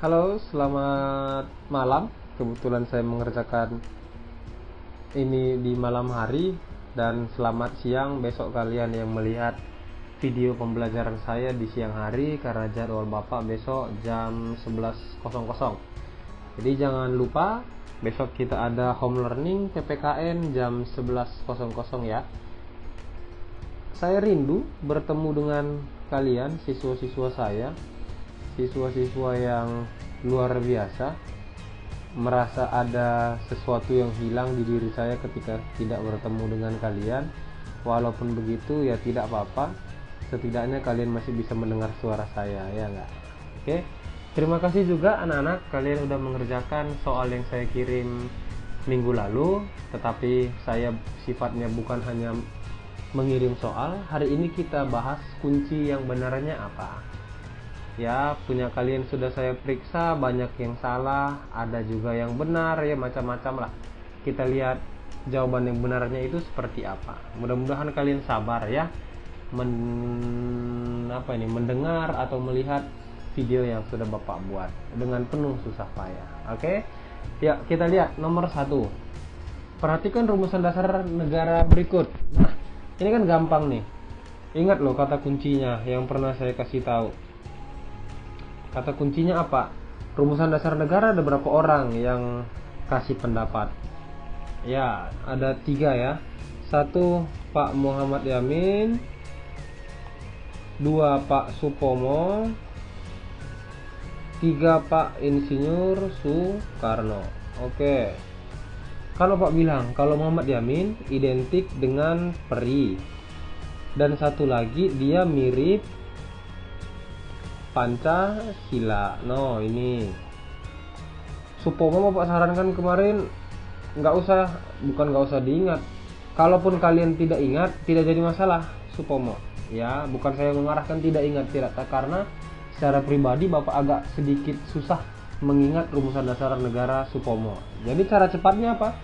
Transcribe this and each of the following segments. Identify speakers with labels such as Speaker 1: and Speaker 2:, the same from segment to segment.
Speaker 1: Halo, selamat malam. Kebetulan saya mengerjakan ini di malam hari, dan selamat siang besok kalian yang melihat video pembelajaran saya di siang hari, karena jadwal Bapak besok jam 11.00. Jadi jangan lupa besok kita ada home learning PPKN jam 11.00 ya. Saya rindu bertemu dengan kalian, siswa-siswa saya, siswa-siswa yang luar biasa. Merasa ada sesuatu yang hilang di diri saya ketika tidak bertemu dengan kalian. Walaupun begitu ya tidak apa-apa, setidaknya kalian masih bisa mendengar suara saya, ya enggak? Oke, terima kasih juga anak-anak, kalian udah mengerjakan soal yang saya kirim minggu lalu. Tetapi saya sifatnya bukan hanya mengirim soal. Hari ini kita bahas kunci yang benarnya apa. Ya, punya kalian sudah saya periksa, banyak yang salah, ada juga yang benar, ya macam-macam lah. Kita lihat jawaban yang benarnya itu seperti apa. Mudah-mudahan kalian sabar ya mendengar atau melihat video yang sudah Bapak buat dengan penuh susah payah. Oke? Ya, kita lihat nomor 1. Perhatikan rumusan dasar negara berikut. Nah, ini kan gampang nih. Ingat loh kata kuncinya yang pernah saya kasih tahu. Kata kuncinya apa? Rumusan dasar negara ada berapa orang yang kasih pendapat? Ya, ada 3 ya. 1 Pak Muhammad Yamin, 2 Pak Supomo, 3 Pak Insinyur Soekarno. Oke. Kalau Pak bilang kalau Muhammad Yamin identik dengan peri, dan satu lagi dia mirip Pancasila. No, ini Supomo Bapak sarankan kemarin nggak usah diingat. Kalaupun kalian tidak ingat, tidak jadi masalah Supomo. Ya, bukan saya mengarahkan tidak ingat, tidak, karena secara pribadi Bapak agak sedikit susah mengingat rumusan dasar negara Supomo. Jadi cara cepatnya apa?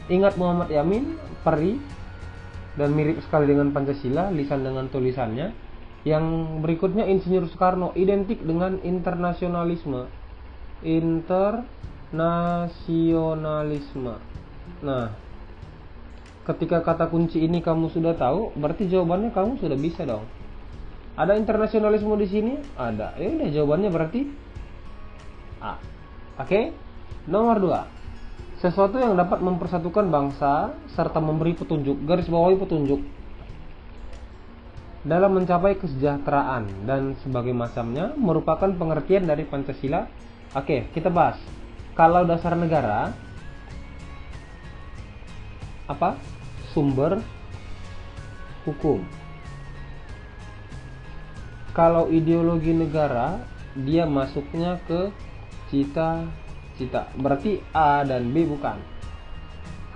Speaker 1: Ingat Muhammad Yamin, peri, dan mirip sekali dengan Pancasila, lisan dengan tulisannya. Yang berikutnya Insinyur Soekarno, identik dengan internasionalisme. Internasionalisme. Nah, ketika kata kunci ini kamu sudah tahu, berarti jawabannya kamu sudah bisa dong. Ada internasionalisme di sini? Ada. Ya udah, jawabannya berarti A. Oke? Nomor 2. Sesuatu yang dapat mempersatukan bangsa serta memberi petunjuk, garis bawahi petunjuk dalam mencapai kesejahteraan dan sebagai macamnya, merupakan pengertian dari Pancasila. Oke, kita bahas. Kalau dasar negara apa? Sumber hukum. Kalau ideologi negara, dia masuknya ke cita-cita. Berarti A dan B bukan.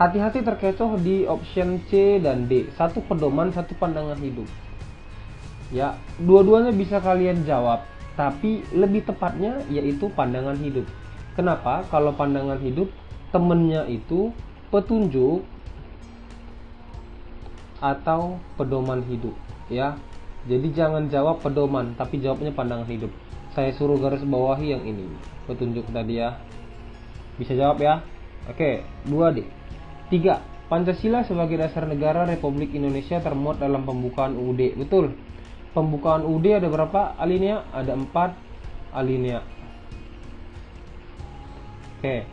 Speaker 1: Hati-hati terkecoh di option C dan D. Satu pedoman, satu pandangan hidup. Ya, dua-duanya bisa kalian jawab, tapi lebih tepatnya yaitu pandangan hidup. Kenapa? Kalau pandangan hidup, temennya itu petunjuk atau pedoman hidup, ya. Jadi jangan jawab pedoman, tapi jawabnya pandangan hidup. Saya suruh garis bawahi yang ini, petunjuk tadi ya. Bisa jawab ya? Oke, 2D. 3. Pancasila sebagai dasar negara Republik Indonesia termuat dalam pembukaan UUD. Betul. Pembukaan UUD ada berapa alinea? Ada 4 alinea. Oke.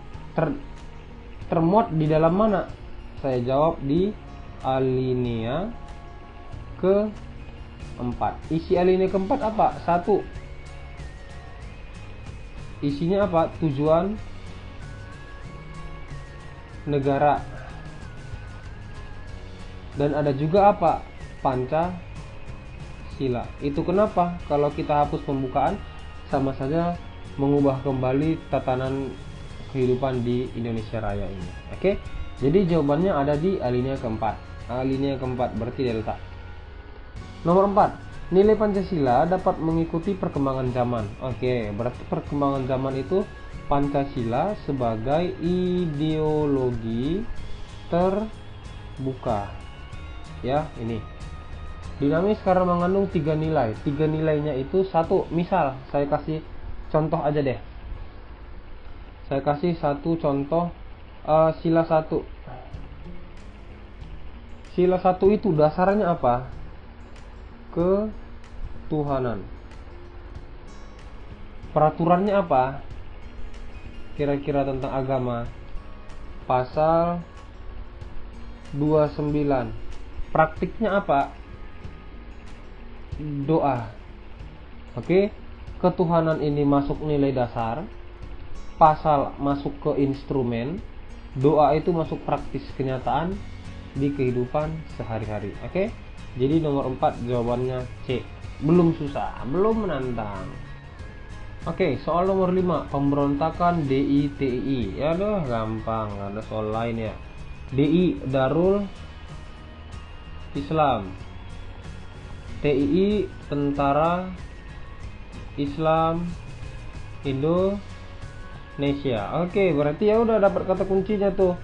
Speaker 1: Termuat di dalam mana? Saya jawab di alinea ke-4. Isi alinea ke-4 apa? 1. Isinya apa? Tujuan negara. Dan ada juga apa? Pancasila. Itu kenapa? Kalau kita hapus pembukaan, sama saja mengubah kembali tatanan kehidupan di Indonesia Raya ini. Oke? Jadi jawabannya ada di alinea ke-4. Alinea ke-4 berarti delta. Nomor 4. Nilai Pancasila dapat mengikuti perkembangan zaman. Oke, berarti perkembangan zaman itu Pancasila sebagai ideologi terbuka. Ya, ini. Dinamis karena mengandung 3 nilai. 3 nilainya itu 1. Misal, saya kasih contoh aja deh. Saya kasih satu contoh. Sila 1. Sila 1 itu dasarnya apa? Ketuhanan. Peraturannya apa? Kira-kira tentang agama. Pasal 29. Praktiknya apa? Doa. Oke, ketuhanan ini masuk nilai dasar, pasal masuk ke instrumen, doa itu masuk praktis kenyataan di kehidupan sehari-hari. Oke, jadi nomor 4 jawabannya C. Belum susah, belum menantang. Oke, soal nomor 5, pemberontakan DITI. Ya udah gampang, ada soal lain ya. DI Darul Islam, TII Tentara Islam Indonesia. Oke, berarti ya udah dapat kata kuncinya tuh.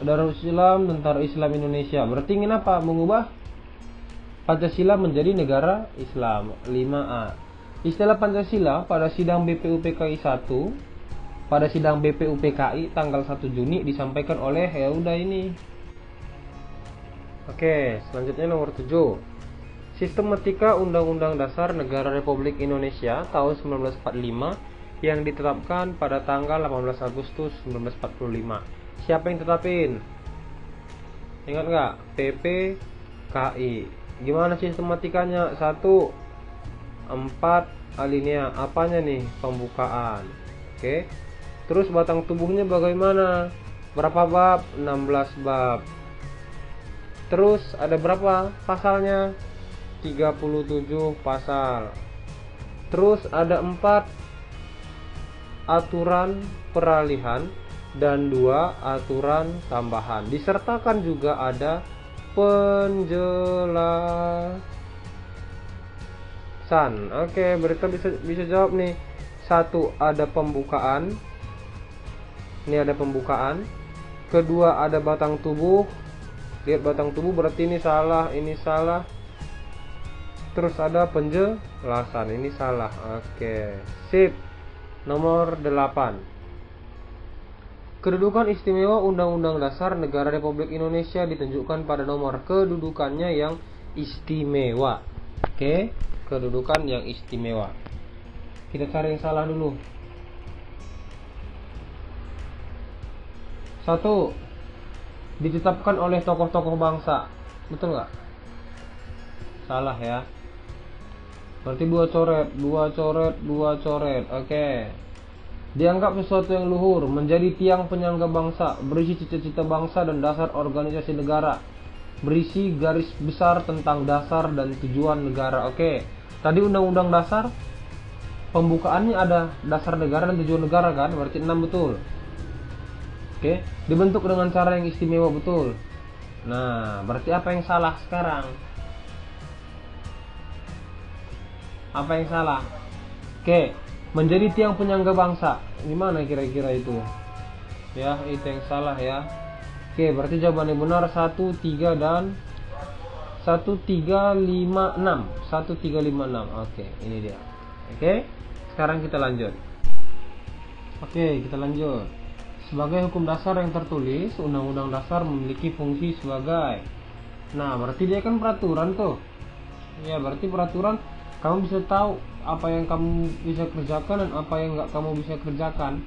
Speaker 1: Darul Islam, Tentara Islam Indonesia. Berarti ingin apa? Mengubah Pancasila menjadi negara Islam. 5A. Istilah Pancasila pada sidang BPUPKI 1, pada sidang BPUPKI tanggal 1 Juni disampaikan oleh ya udah ini. Oke, selanjutnya nomor 7. Sistematika Undang-Undang Dasar Negara Republik Indonesia tahun 1945 yang ditetapkan pada tanggal 18 Agustus 1945. Siapa yang tetapin? Ingat nggak? PPKI. Gimana sistematikanya? 1, 4 alinea. Apanya nih? Pembukaan. Oke. Terus batang tubuhnya bagaimana? Berapa bab? 16 bab. Terus ada berapa pasalnya? 37 pasal. Terus ada 4 aturan peralihan dan 2 aturan tambahan. Disertakan juga ada penjelasan. Oke, berita bisa jawab nih. 1 ada pembukaan. Ini ada pembukaan. Kedua ada batang tubuh. Lihat batang tubuh, berarti ini salah, ini salah. Terus ada penjelasan, ini salah. Oke, sip. Nomor 8. Kedudukan istimewa Undang-Undang Dasar Negara Republik Indonesia ditunjukkan pada nomor kedudukannya yang istimewa. Oke, kedudukan yang istimewa. Kita cari yang salah dulu. 1. Ditetapkan oleh tokoh-tokoh bangsa. Betul nggak? Salah ya. Berarti 2 coret, 2 coret, 2 coret. Oke. Dianggap sesuatu yang luhur, menjadi tiang penyangga bangsa, berisi cita-cita bangsa dan dasar organisasi negara, berisi garis besar tentang dasar dan tujuan negara. Oke. Tadi undang-undang dasar pembukaannya ada dasar negara dan tujuan negara kan? Berarti 6 betul. Oke, dibentuk dengan cara yang istimewa, betul. Nah, berarti apa yang salah sekarang? Apa yang salah? Oke, menjadi tiang penyangga bangsa. Gimana kira-kira itu? Ya, itu yang salah ya. Oke, berarti jawabannya benar 1, 3 dan 1, 3, 5, 6. 1, 3, 5, 6. Oke, ini dia. Oke, sekarang kita lanjut. Oke, kita lanjut. Sebagai hukum dasar yang tertulis, Undang-Undang Dasar memiliki fungsi sebagai. Nah, berarti dia kan peraturan tuh. Ya, berarti peraturan kamu bisa tahu apa yang kamu bisa kerjakan dan apa yang nggak kamu bisa kerjakan.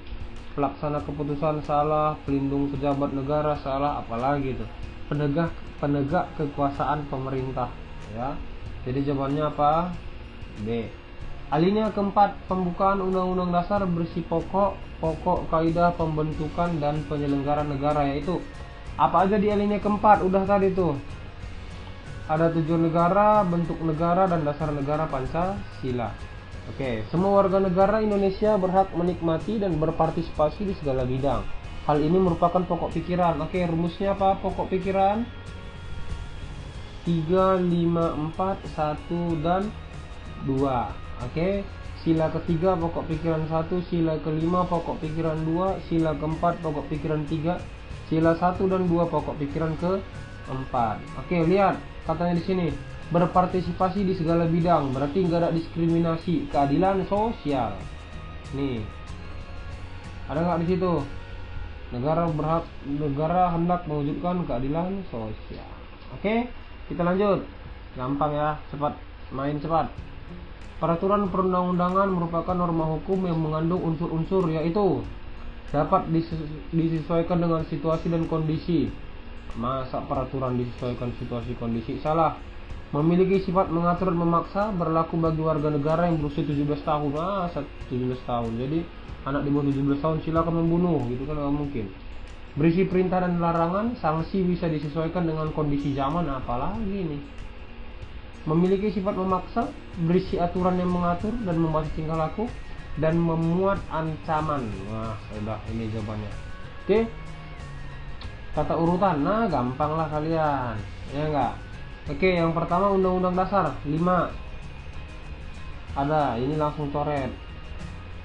Speaker 1: Pelaksana keputusan salah, pelindung pejabat negara salah, apalagi itu. Penegak kekuasaan pemerintah. Ya, jadi jawabannya apa? B. Alinea keempat, pembukaan Undang-Undang Dasar berisi pokok kaidah pembentukan dan penyelenggaraan negara, yaitu apa aja di alinea keempat? Udah tadi tuh. Ada tujuan negara, bentuk negara, dan dasar negara Pancasila. Oke, semua warga negara Indonesia berhak menikmati dan berpartisipasi di segala bidang. Hal ini merupakan pokok pikiran. Oke, rumusnya apa? Pokok pikiran 3, 5, 4, 1, dan 2. Oke, sila ketiga pokok pikiran 1, sila kelima pokok pikiran 2, sila keempat pokok pikiran 3, sila 1 dan 2 pokok pikiran keempat. Oke, lihat katanya di sini, berpartisipasi di segala bidang, berarti nggak ada diskriminasi, keadilan sosial. Nih, Ada nggak di situ? Negara hendak mewujudkan keadilan sosial. Oke, kita lanjut. Gampang ya, cepat, main cepat. Peraturan perundang-undangan merupakan norma hukum yang mengandung unsur-unsur yaitu dapat disesuaikan dengan situasi dan kondisi. Masa peraturan disesuaikan situasi kondisi? Salah. Memiliki sifat mengatur dan memaksa, berlaku bagi warga negara yang berusia 17 tahun. 17 tahun. Jadi anak di bawah 17 tahun silakan membunuh, gitu kan nggak mungkin. Berisi perintah dan larangan, sanksi bisa disesuaikan dengan kondisi zaman, apalagi nih. Memiliki sifat memaksa, berisi aturan yang mengatur dan membatasi tingkah laku, dan memuat ancaman. Wah, udah ini jawabannya. Oke. Tata urutan, nah gampang lah kalian, ya enggak? Oke, yang pertama Undang-Undang Dasar 5. Ada, ini langsung coret.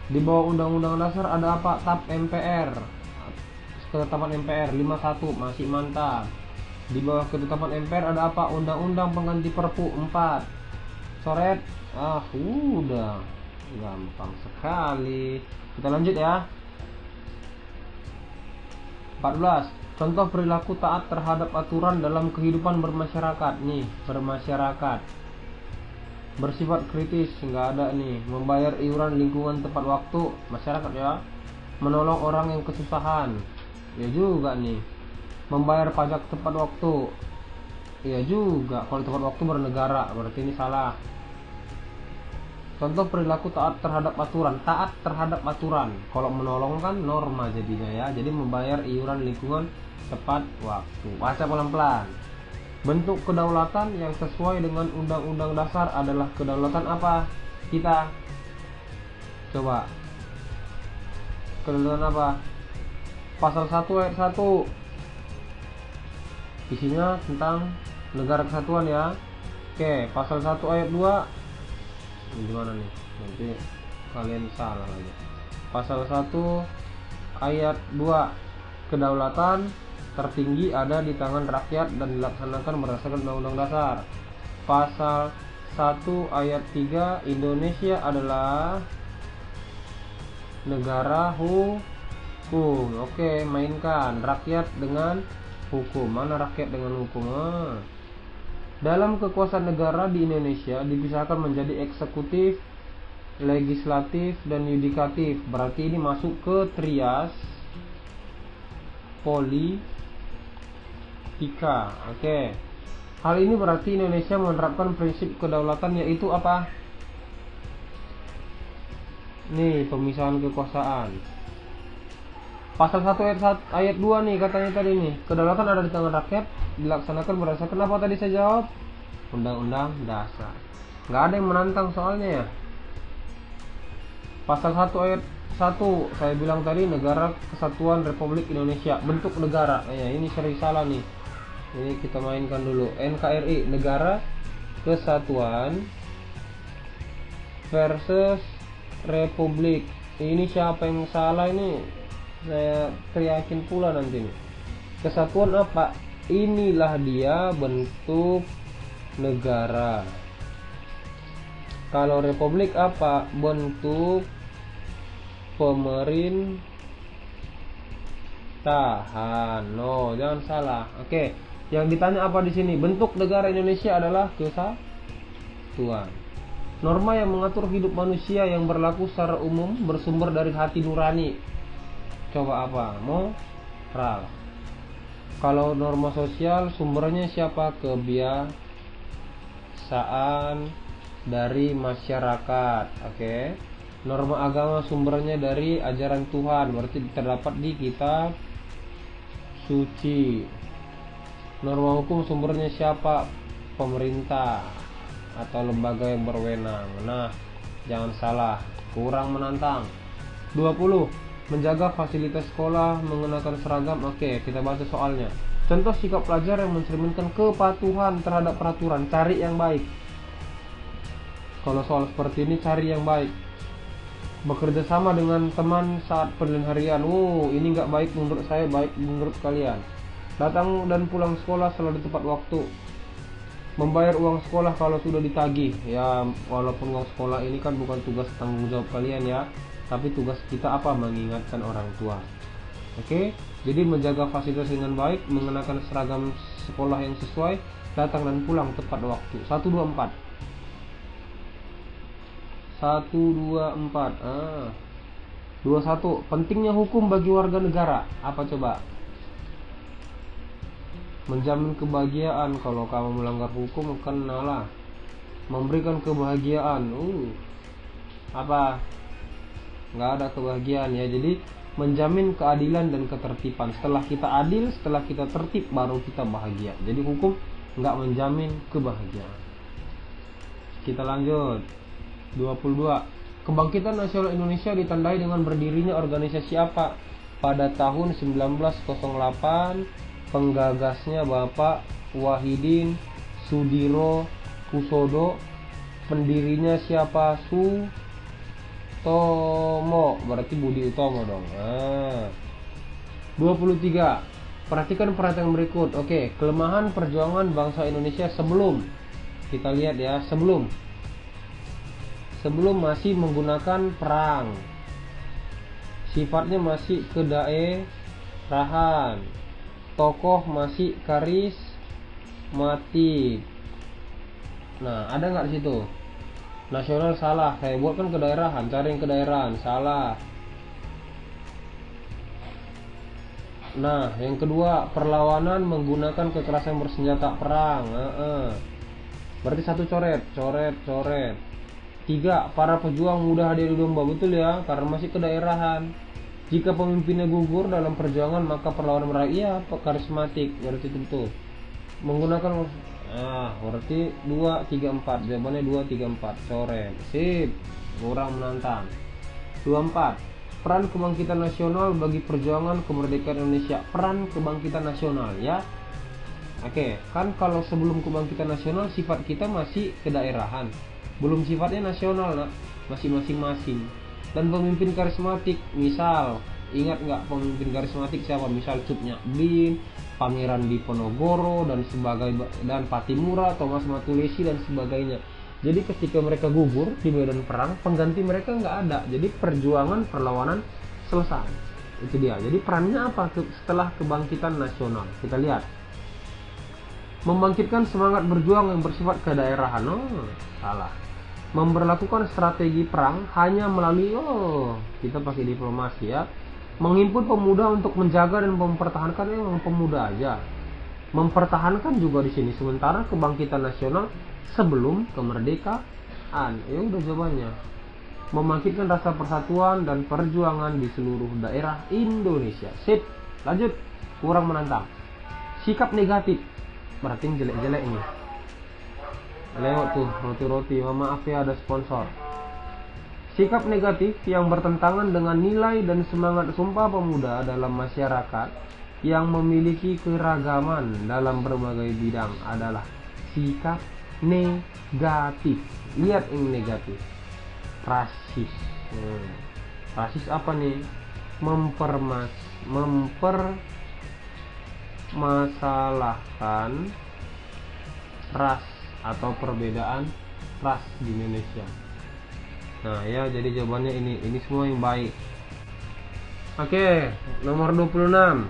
Speaker 1: Di bawah Undang-Undang Dasar ada apa? TAP MPR. Ketetapan MPR 51, masih mantap. Di bawah ketetapan MPR ada apa? Undang-Undang pengganti Perpu 4. Coret. Udah. Gampang sekali. Kita lanjut ya. 14. Contoh perilaku taat terhadap aturan dalam kehidupan bermasyarakat. Nih, bermasyarakat. Bersifat kritis, nggak ada nih. Membayar iuran lingkungan tepat waktu, masyarakat ya. Menolong orang yang kesusahan, ya juga nih. Membayar pajak tepat waktu, ya juga. Kalau tepat waktu bernegara, berarti ini salah. Contoh perilaku taat terhadap aturan. Taat terhadap aturan. Kalau menolong kan norma jadinya ya. Jadi membayar iuran lingkungan tepat waktu. Baca pelan-pelan. Bentuk kedaulatan yang sesuai dengan Undang-Undang Dasar adalah kedaulatan apa? Kita coba. Kedaulatan apa? Pasal 1 ayat 1. Isinya tentang negara kesatuan ya. Oke, pasal 1 ayat 2. Ini gimana nih? Nanti kalian salah lagi. Pasal 1 ayat 2. Kedaulatan tertinggi ada di tangan rakyat dan dilaksanakan berdasarkan Undang-Undang Dasar. Pasal 1 ayat 3. Indonesia adalah negara hukum. Oke, mainkan rakyat dengan hukum. Mana rakyat dengan hukum? Dalam kekuasaan negara di Indonesia dipisahkan menjadi eksekutif, legislatif, dan yudikatif. Berarti ini masuk ke trias politika. Oke. Hal ini berarti Indonesia menerapkan prinsip kedaulatan yaitu apa? Nih, pemisahan kekuasaan. Pasal 1 ayat 2 nih katanya tadi nih. Kedaulatan ada di tangan rakyat, dilaksanakan berdasarkan apa tadi saya jawab? Undang-Undang Dasar. Nggak ada yang menantang soalnya ya. Pasal 1 ayat 1 saya bilang tadi Negara Kesatuan Republik Indonesia. Bentuk negara. Ini sering salah nih. Ini kita mainkan dulu. NKRI, Negara Kesatuan versus Republik. Ini siapa yang salah ini? Saya teriakin pula nanti nih. Kesatuan apa? Inilah dia bentuk negara. Kalau republik apa? Bentuk pemerintahan. No, jangan salah. Oke, yang ditanya apa di sini? Bentuk negara Indonesia adalah kesatuan. Norma yang mengatur hidup manusia yang berlaku secara umum bersumber dari hati nurani. Coba apa? Moral. Kalau norma sosial sumbernya siapa? Kebiasaan dari masyarakat. Oke. Norma agama sumbernya dari ajaran Tuhan, berarti terdapat di kitab suci. Norma hukum sumbernya siapa? Pemerintah atau lembaga yang berwenang. Nah, jangan salah, kurang menantang. 20. Menjaga fasilitas sekolah, mengenakan seragam. Oke, kita baca soalnya. Contoh sikap pelajar yang mencerminkan kepatuhan terhadap peraturan. Cari yang baik. Kalau soal seperti ini cari yang baik. Bekerja sama dengan teman saat penilaian harian. Ini nggak baik menurut saya, baik menurut kalian. Datang dan pulang sekolah selalu di tepat waktu. Membayar uang sekolah kalau sudah ditagih. Ya, walaupun uang sekolah ini kan bukan tugas tanggung jawab kalian ya. tapi tugas kita apa? Mengingatkan orang tua. Oke, jadi menjaga fasilitas dengan baik, mengenakan seragam sekolah yang sesuai, datang dan pulang tepat waktu. 124. 21. Pentingnya hukum bagi warga negara. Apa coba? Menjamin kebahagiaan. Kalau kamu melanggar hukum, kenalah. Memberikan kebahagiaan. Apa? Nggak ada kebahagiaan ya. Jadi menjamin keadilan dan ketertiban. Setelah kita adil, setelah kita tertib, baru kita bahagia. Jadi hukum nggak menjamin kebahagiaan. Kita lanjut. 22. Kebangkitan nasional Indonesia ditandai dengan berdirinya organisasi apa? Pada tahun 1908, penggagasnya Bapak Wahidin Sudiro Kusodo, pendirinya siapa? Sutomo, berarti Budi Utomo dong. 23. Perhatikan perhatian berikut. Oke, kelemahan perjuangan bangsa Indonesia sebelum. Kita lihat ya, sebelum masih menggunakan perang. Sifatnya masih kedaerahan. Tokoh masih karismatik. Nah, ada nggak di situ? Nasional salah. Saya buat kan kedaerahan, cari yang kedaerahan, salah. Nah, yang kedua, perlawanan menggunakan kekerasan bersenjata perang. Berarti satu coret. 3. Para pejuang muda hadir di domba. Betul ya, karena masih kedaerahan. Jika pemimpinnya gugur dalam perjuangan, maka perlawanan mereka karismatik. Berarti tentu menggunakan berarti 2, 3, 4. Jawabannya 2, 3, 4. Coret. Sip. Kurang menantang. 24. Peran kebangkitan nasional bagi perjuangan kemerdekaan Indonesia. Peran kebangkitan nasional ya. Oke, kan kalau sebelum kebangkitan nasional sifat kita masih kedaerahan. Belum sifatnya nasional, nak. Masih masing-masing. Dan pemimpin karismatik, misal, ingat nggak pemimpin karismatik siapa? Misal Cut Nyak Bin, Pangeran Diponegoro dan Patimura, Thomas Matulesi dan sebagainya. Jadi ketika mereka gugur di medan perang, pengganti mereka nggak ada. Jadi perjuangan perlawanan selesai. Itu dia. Jadi perannya apa setelah kebangkitan nasional? Kita lihat. Membangkitkan semangat berjuang yang bersifat kedaerahan. Salah. Memberlakukan strategi perang hanya melalui kita pakai diplomasi ya. Menghimpun pemuda untuk menjaga dan mempertahankan pemuda aja. Mempertahankan juga di sini. Sementara kebangkitan nasional sebelum kemerdekaan. Ya udah jawabannya. Membangkitkan rasa persatuan dan perjuangan di seluruh daerah Indonesia. Sip. Lanjut. Kurang menantang. Sikap negatif. Berarti yang jelek-jelek nih. Lewat tuh roti-roti. Maaf ya, ada sponsor. Sikap negatif yang bertentangan dengan nilai dan semangat Sumpah Pemuda dalam masyarakat yang memiliki keragaman dalam berbagai bidang adalah sikap negatif. Lihat yang negatif. Rasis. Rasis apa nih? Mempermasalahkan ras atau perbedaan ras di Indonesia. Nah ya, jadi jawabannya ini semua yang baik. Oke, nomor 26.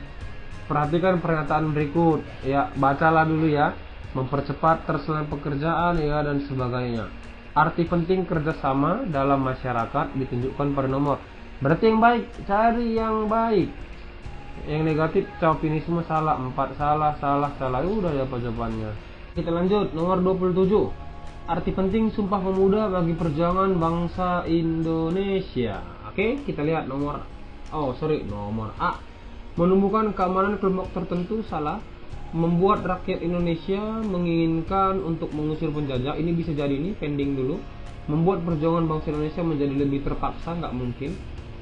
Speaker 1: Perhatikan pernyataan berikut. Ya, bacalah dulu ya. Mempercepat terselesaian pekerjaan ya dan sebagainya. Arti penting kerjasama dalam masyarakat ditunjukkan pada nomor. Berarti yang baik, cari yang baik. Yang negatif, chauvinisme salah. 4 salah. Udah ya apa jawabannya. Kita lanjut, nomor 27. Arti penting Sumpah Pemuda bagi perjuangan bangsa Indonesia. Oke, kita lihat nomor A. Menumbuhkan keamanan kelompok tertentu, salah. Membuat rakyat Indonesia menginginkan untuk mengusir penjajah. Ini bisa jadi pending dulu. Membuat perjuangan bangsa Indonesia menjadi lebih terpaksa, nggak mungkin.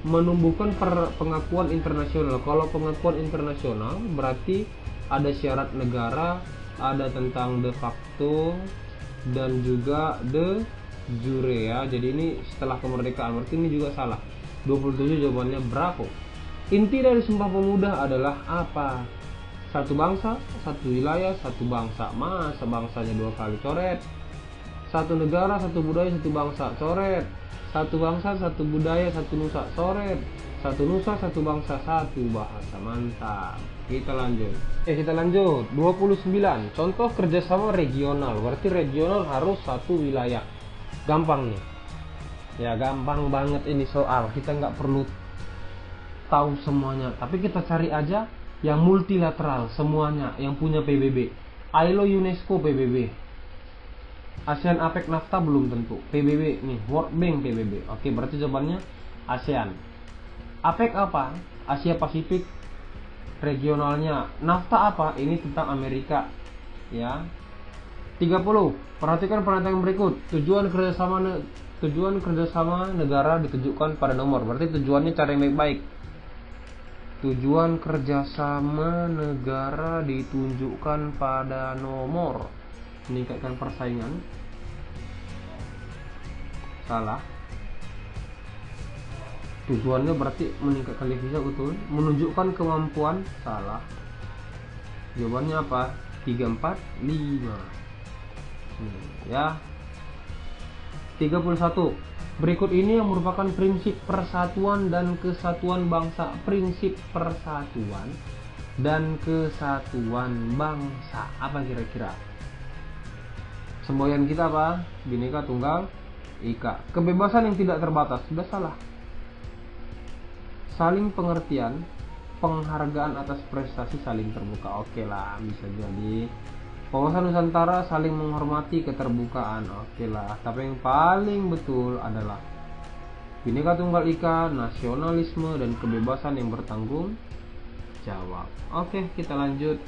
Speaker 1: Menumbuhkan pengakuan internasional. Kalau pengakuan internasional berarti ada syarat negara, ada tentang de facto dan juga de jure ya. Jadi ini setelah kemerdekaan, berarti ini juga salah. 27 jawabannya bravo. Inti dari Sumpah Pemuda adalah apa? Satu bangsa, satu wilayah, satu bangsa. Masa bangsanya 2 kali? Coret. Satu negara, satu budaya, satu bangsa. Coret. Satu bangsa, satu budaya, satu nusa. Soret. Satu nusa, satu bangsa, satu bahasa. Mantap. Kita lanjut. Kita lanjut. 29. Contoh kerjasama regional. Berarti regional harus satu wilayah. Gampang nih. Ya gampang banget ini soal. Kita nggak perlu tahu semuanya. Tapi kita cari aja yang multilateral semuanya. Yang punya PBB. ILO, UNESCO, PBB. ASEAN, APEC, NAFTA belum tentu. PBB nih, World Bank, PBB. Oke, berarti jawabannya ASEAN. APEC apa? Asia Pasifik regionalnya. NAFTA apa? Ini tentang Amerika. Ya. 30. Perhatikan pernyataan berikut. Tujuan kerjasama negara ditunjukkan pada nomor. Berarti tujuannya cara yang baik-baik. Tujuan kerjasama negara ditunjukkan pada nomor. Meningkatkan persaingan. Salah. Tujuannya berarti meningkatkan devisa, betul. Menunjukkan kemampuan. Salah. Jawabannya apa? 3, 4, 5. Ya. 31. Berikut ini yang merupakan prinsip persatuan dan kesatuan bangsa. Prinsip persatuan dan kesatuan bangsa. Apa kira-kira? Semboyan kita apa? Bhinneka Tunggal Ika. Kebebasan yang tidak terbatas. Sudah salah. Saling pengertian, penghargaan atas prestasi saling terbuka. Oke lah, bisa jadi. Wawasan Nusantara, saling menghormati, keterbukaan. Oke lah. Tapi yang paling betul adalah Bhinneka Tunggal Ika, nasionalisme dan kebebasan yang bertanggung jawab. Oke, kita lanjut.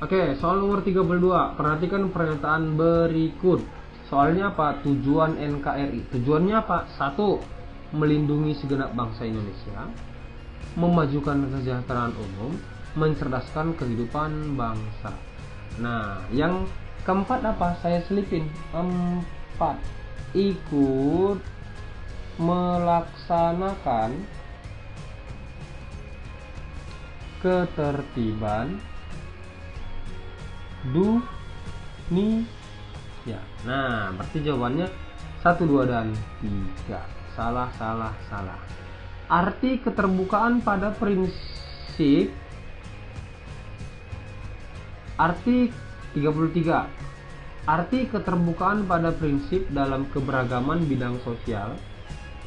Speaker 1: Oke, soal nomor 32. Perhatikan pernyataan berikut. Soalnya apa? Tujuan NKRI. Tujuannya apa? 1. Melindungi segenap bangsa Indonesia. Memajukan kesejahteraan umum. Mencerdaskan kehidupan bangsa. Nah, yang keempat apa? Saya selipin. 4. Ikut melaksanakan ketertiban dunia. Nah, berarti jawabannya 1, 2, dan 3. Salah. Arti keterbukaan pada prinsip. Arti 33. Arti keterbukaan pada prinsip dalam keberagaman bidang sosial,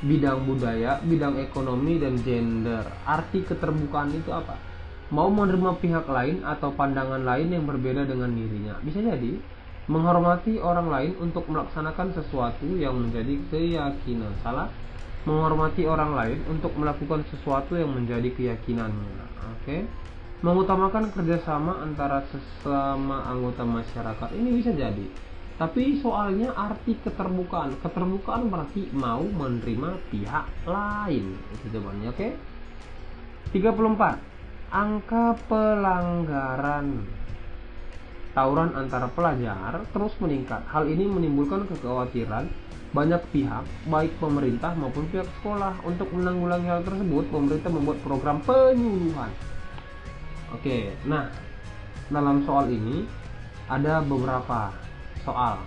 Speaker 1: bidang budaya, bidang ekonomi, dan gender. Arti keterbukaan itu apa? Mau menerima pihak lain atau pandangan lain yang berbeda dengan dirinya. Bisa jadi menghormati orang lain untuk melaksanakan sesuatu yang menjadi keyakinan. Salah. Menghormati orang lain untuk melakukan sesuatu yang menjadi keyakinannya. Oke. Mengutamakan kerjasama antara sesama anggota masyarakat. Ini bisa jadi. Tapi soalnya arti keterbukaan. Keterbukaan berarti mau menerima pihak lain. Itu jawabannya. Oke. 34. Angka pelanggaran tawuran antara pelajar terus meningkat. Hal ini menimbulkan kekhawatiran banyak pihak, baik pemerintah maupun pihak sekolah. Untuk menanggulangi hal tersebut, pemerintah membuat program penyuluhan. Oke, nah dalam soal ini ada beberapa soal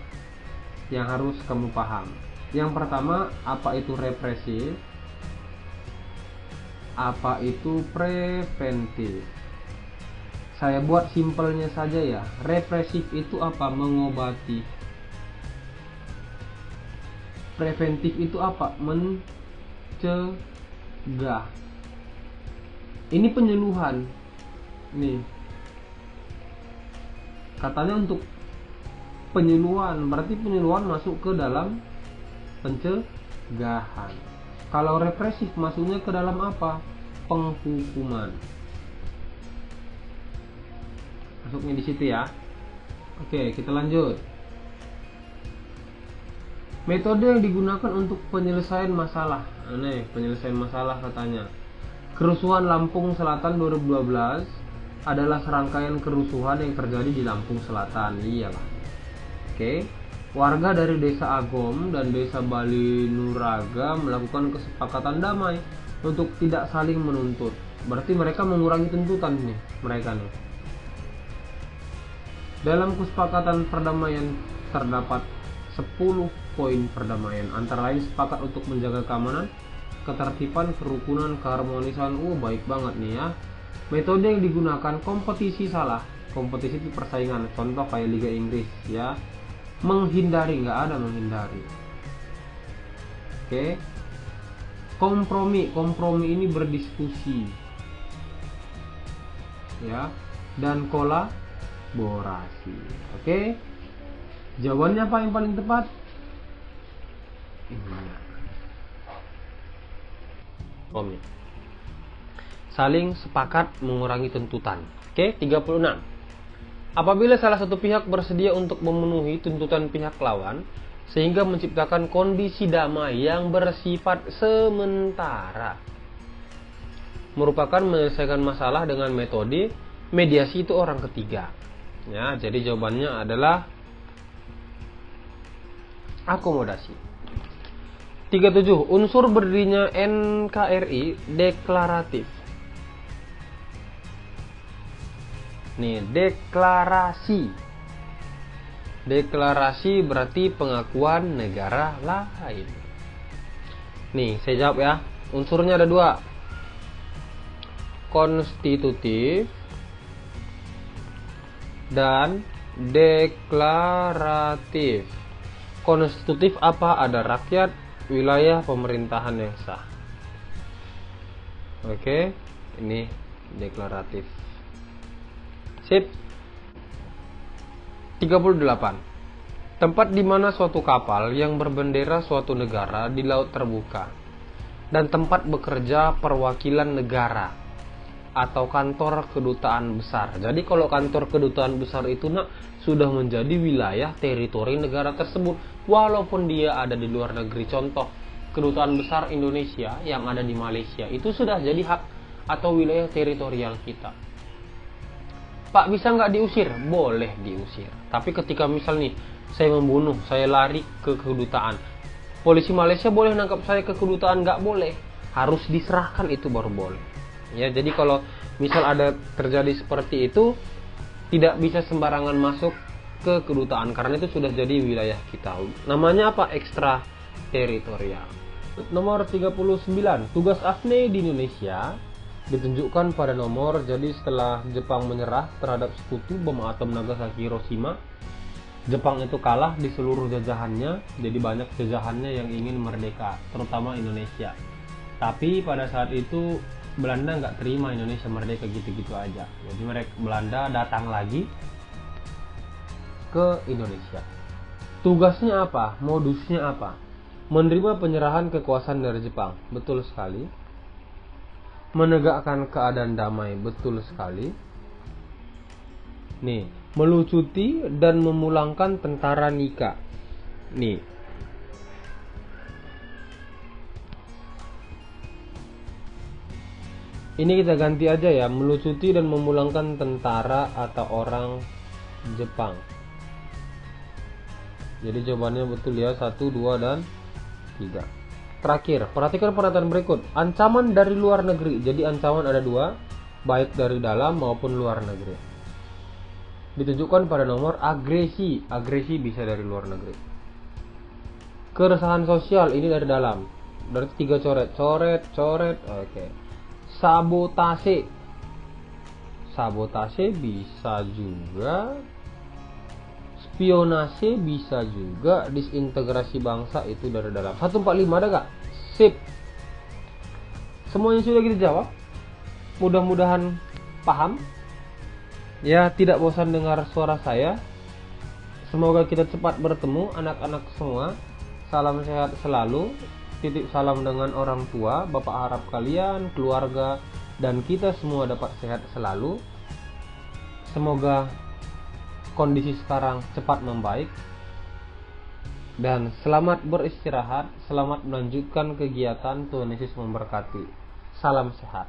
Speaker 1: yang harus kamu paham. Yang pertama, apa itu represif? Apa itu preventif? Saya buat simpelnya saja ya. Represif itu apa? Mengobati. Preventif itu apa? Mencegah. Ini penyuluhan. Nih. Katanya untuk penyuluhan, berarti penyuluhan masuk ke dalam pencegahan. Kalau represif masuknya ke dalam apa? Penghukuman. Masuknya di situ ya. Oke, kita lanjut. Metode yang digunakan untuk penyelesaian masalah. Nih, penyelesaian masalah katanya. Kerusuhan Lampung Selatan 2012 adalah serangkaian kerusuhan yang terjadi di Lampung Selatan. Iyalah. Oke. Warga dari Desa Agom dan Desa Bali Nuraga melakukan kesepakatan damai untuk tidak saling menuntut. Berarti mereka mengurangi tuntutan nih, mereka nih. Dalam kesepakatan perdamaian terdapat 10 poin perdamaian. Antara lain sepakat untuk menjaga keamanan, ketertiban, kerukunan, keharmonisan. Baik banget nih ya. Metode yang digunakan kompetisi salah. Kompetisi itu persaingan. Contoh kayak Liga Inggris ya. Menghindari, nggak ada menghindari. Oke. Kompromi ini berdiskusi ya, dan kolaborasi. Oke. Jawabannya apa yang paling tepat? Ini. Kompromi. Saling sepakat mengurangi tuntutan. Oke, 36. Apabila salah satu pihak bersedia untuk memenuhi tuntutan pihak lawan sehingga menciptakan kondisi damai yang bersifat sementara, merupakan menyelesaikan masalah dengan metode mediasi itu orang ketiga. Ya, jadi jawabannya adalah akomodasi. 37. Unsur berdirinya NKRI deklaratif. Nih, deklarasi. Deklarasi berarti pengakuan negara lain. Nih, saya jawab ya. Unsurnya ada 2. Konstitutif dan deklaratif. Konstitutif apa? Ada rakyat, wilayah, pemerintahan yang sah. Oke, ini deklaratif. Sip. 38. Tempat di mana suatu kapal yang berbendera suatu negara di laut terbuka dan tempat bekerja perwakilan negara atau kantor kedutaan besar. Jadi kalau kantor kedutaan besar itu sudah menjadi wilayah teritori negara tersebut walaupun dia ada di luar negeri. Contoh, kedutaan besar Indonesia yang ada di Malaysia itu sudah jadi hak atau wilayah teritorial kita. Pak, bisa nggak diusir? Boleh diusir. Tapi ketika misal nih saya membunuh, saya lari ke kedutaan, polisi Malaysia boleh nangkap saya ke kedutaan? Nggak boleh. Harus diserahkan, itu baru boleh. Ya, jadi kalau misal ada terjadi seperti itu, tidak bisa sembarangan masuk ke kedutaan karena itu sudah jadi wilayah kita. Namanya apa? Ekstra teritorial. Nomor 39. Tugas AFNE di Indonesia ditunjukkan pada nomor. Jadi setelah Jepang menyerah terhadap sekutu bom atom Nagasaki Hiroshima, Jepang itu kalah di seluruh jajahannya. Jadi banyak jajahannya yang ingin merdeka, terutama Indonesia. Tapi pada saat itu Belanda nggak terima Indonesia merdeka gitu-gitu aja. Jadi Belanda datang lagi ke Indonesia. Tugasnya apa? Modusnya apa? Menerima penyerahan kekuasaan dari Jepang. Betul sekali. Menegakkan keadaan damai. Betul sekali. Nih, melucuti dan memulangkan tentara Nika. Nih, ini kita ganti aja ya, melucuti dan memulangkan tentara atau orang Jepang. Jadi jawabannya betul ya, 1, 2, dan 3. Terakhir, perhatikan pernyataan berikut. Ancaman dari luar negeri. Jadi ancaman ada 2, baik dari dalam maupun luar negeri. Ditunjukkan pada nomor agresi. Agresi bisa dari luar negeri. Keresahan sosial, ini dari dalam. Berarti 3 coret. Coret. Oke. Sabotase. Sabotase bisa juga. Spionase bisa juga. Disintegrasi bangsa itu dari dalam. 145 ada gak? Sip. Semuanya sudah kita jawab. Mudah-mudahan paham. Ya, tidak bosan dengar suara saya. Semoga kita cepat bertemu anak-anak semua. Salam sehat selalu. Titip salam dengan orang tua. Bapak harap kalian, keluarga, dan kita semua dapat sehat selalu. Semoga kondisi sekarang cepat membaik. Dan selamat beristirahat. Selamat melanjutkan kegiatan. Tuhan Yesus memberkati. Salam sehat.